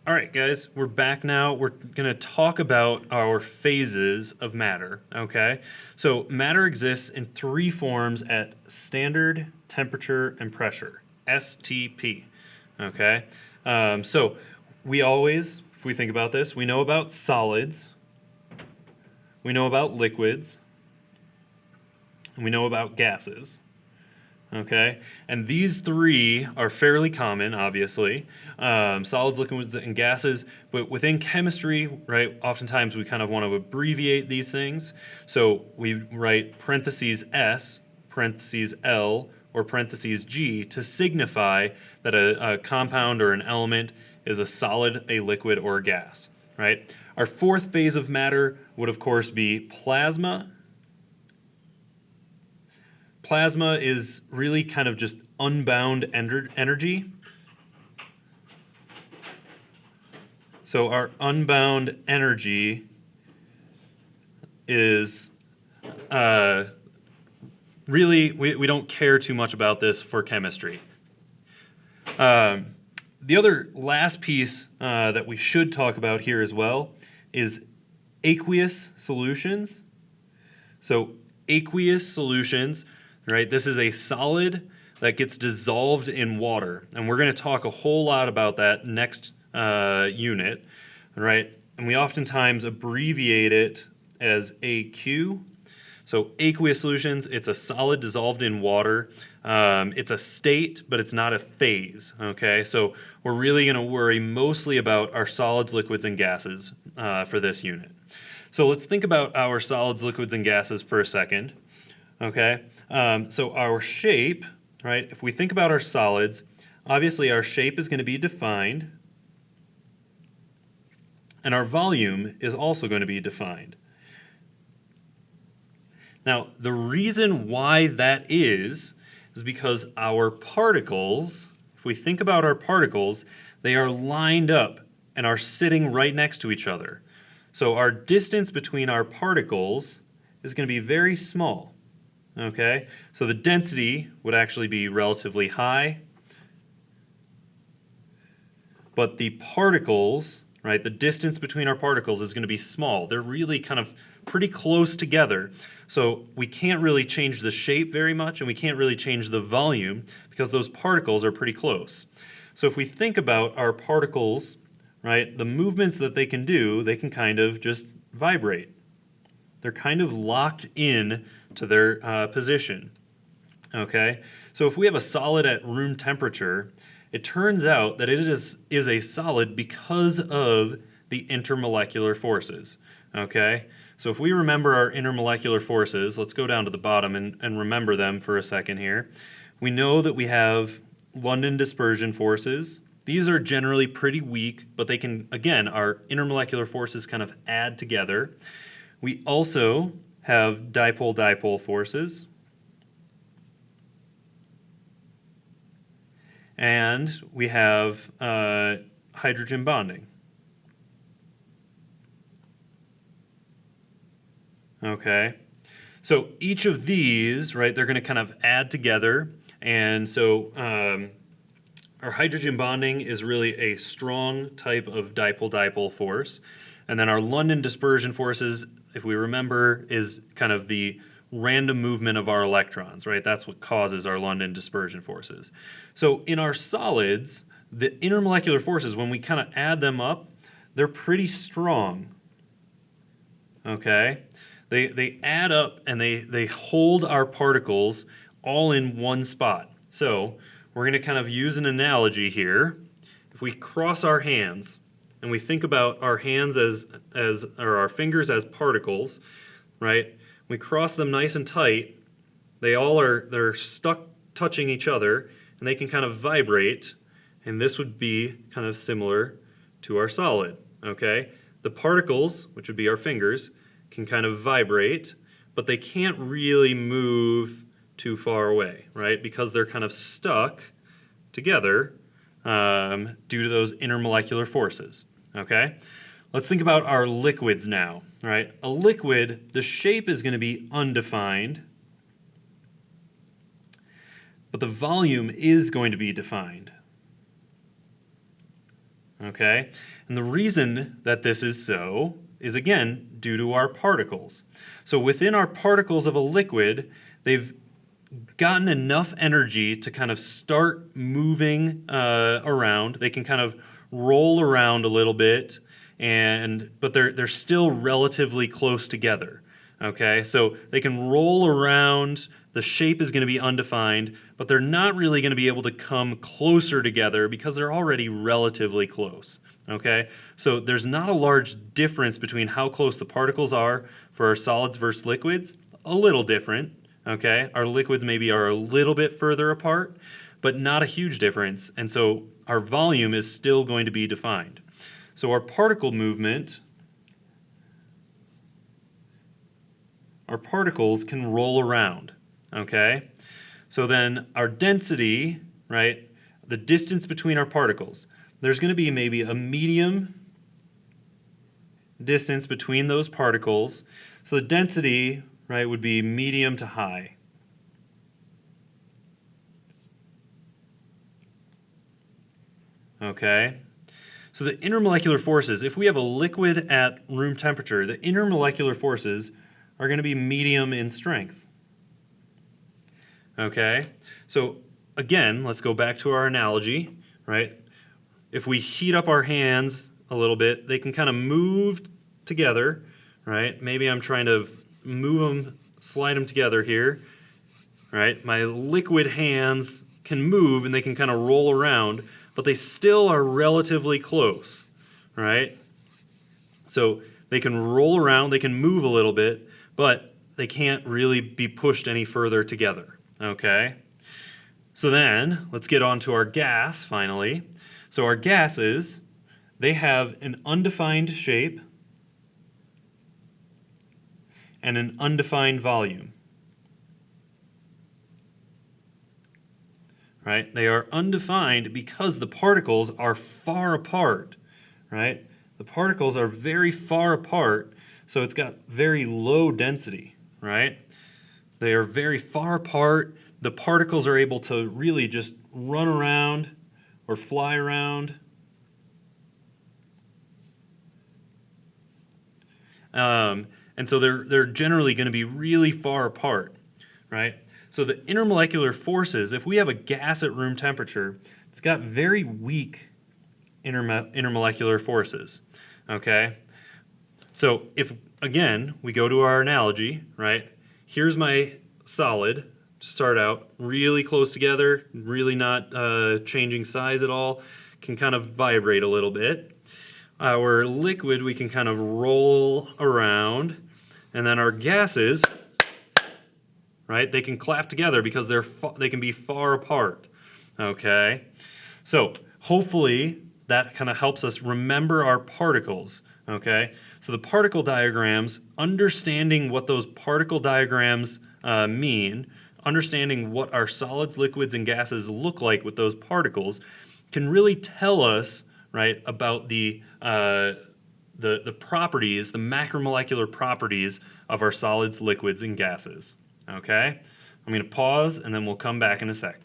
All right, guys, we're back now. We're going to talk about our phases of matter, okay? So matter exists in three forms at standard, temperature, and pressure, STP, okay? So we always, if we think about this, we know about solids, we know about liquids, and we know about gases. Okay, and these three are fairly common, obviously, solids, liquids, and gases. But within chemistry, right, oftentimes we kind of want to abbreviate these things. So we write parentheses S, parentheses L, or parentheses G to signify that a compound or an element is a solid, a liquid, or a gas, right? Our fourth phase of matter would, of course, be plasma. Plasma is really kind of just unbound energy. So our unbound energy is really, we don't care too much about this for chemistry. The other last piece that we should talk about here as well is aqueous solutions. So aqueous solutions, right? This is a solid that gets dissolved in water. And we're going to talk a whole lot about that next unit, right? And we oftentimes abbreviate it as AQ. So aqueous solutions, it's a solid dissolved in water. It's a state, but it's not a phase, okay? So we're really going to worry mostly about our solids, liquids, and gases for this unit. So let's think about our solids, liquids, and gases for a second, okay? So our shape, right, if we think about our solids, obviously our shape is going to be defined, and our volume is also going to be defined. Now, the reason why that is because our particles, if we think about our particles, they are lined up and are sitting right next to each other. So our distance between our particles is going to be very small, okay? So the density would actually be relatively high, but the particles, right, the distance between our particles is going to be small. They're really kind of pretty close together. So we can't really change the shape very much, and we can't really change the volume because those particles are pretty close. So if we think about our particles, right, the movements that they can do, they can kind of just vibrate. They're kind of locked in to their position, okay? So if we have a solid at room temperature, it turns out that it is a solid because of the intermolecular forces, okay? So if we remember our intermolecular forces, let's go down to the bottom and remember them for a second here. We know that we have London dispersion forces. These are generally pretty weak, but they can, again, our intermolecular forces kind of add together. We also have dipole-dipole forces. And we have hydrogen bonding. Okay, so each of these, right, they're going to kind of add together. And so our hydrogen bonding is really a strong type of dipole-dipole force. And then our London dispersion forces, if we remember, is kind of the random movement of our electrons, right? That's what causes our London dispersion forces. So in our solids, the intermolecular forces, when we kind of add them up, they're pretty strong, okay? They add up and they hold our particles all in one spot. So we're going to kind of use an analogy here. If we cross our hands and we think about our hands or our fingers as particles, right? We cross them nice and tight. They're stuck touching each other, and they can kind of vibrate, and this would be kind of similar to our solid, okay? The particles, which would be our fingers, can kind of vibrate, but they can't really move too far away, right? Because they're kind of stuck together due to those intermolecular forces, okay? Let's think about our liquids now, right? A liquid, the shape is going to be undefined, but the volume is going to be defined, okay? And the reason that this is so is, again, due to our particles. So within our particles of a liquid, they've gotten enough energy to kind of start moving around. They can kind of roll around a little bit, but they're still relatively close together. Okay, so they can roll around. The shape is going to be undefined, but they're not really going to be able to come closer together because they're already relatively close. Okay, so there's not a large difference between how close the particles are for our solids versus liquids. A little different. Okay, our liquids maybe are a little bit further apart, but not a huge difference, and so our volume is still going to be defined. So our particle movement, our particles can roll around, okay? So then our density, right, the distance between our particles, there's going to be maybe a medium distance between those particles. So the density, right, would be medium to high. Okay? So the intermolecular forces, if we have a liquid at room temperature, the intermolecular forces are going to be medium in strength. Okay? So again, let's go back to our analogy, right? If we heat up our hands a little bit, they can kind of move together, right? Maybe I'm trying to move them, slide them together here, right? My liquid hands can move and they can kind of roll around, but they still are relatively close, right? So they can roll around, they can move a little bit, but they can't really be pushed any further together, okay? So then, let's get on to our gas, finally. So our gases, they have an undefined shape and an undefined volume. Right? They are undefined because the particles are far apart, right? The particles are very far apart, so it's got very low density, right? They are very far apart. The particles are able to really just run around or fly around. And so they're generally going to be really far apart, right? So the intermolecular forces, if we have a gas at room temperature, it's got very weak intermolecular forces, okay? So if, again, we go to our analogy, right? Here's my solid, to start out, really close together, really not changing size at all, can kind of vibrate a little bit. Our liquid, we can kind of roll around, and then our gases, right, they can clap together because they can be far apart, okay? So hopefully that kind of helps us remember our particles, okay? So the particle diagrams, understanding what those particle diagrams mean, understanding what our solids, liquids, and gases look like with those particles can really tell us, right, about the properties, the macromolecular properties of our solids, liquids, and gases. Okay? I'm going to pause, and then we'll come back in a sec.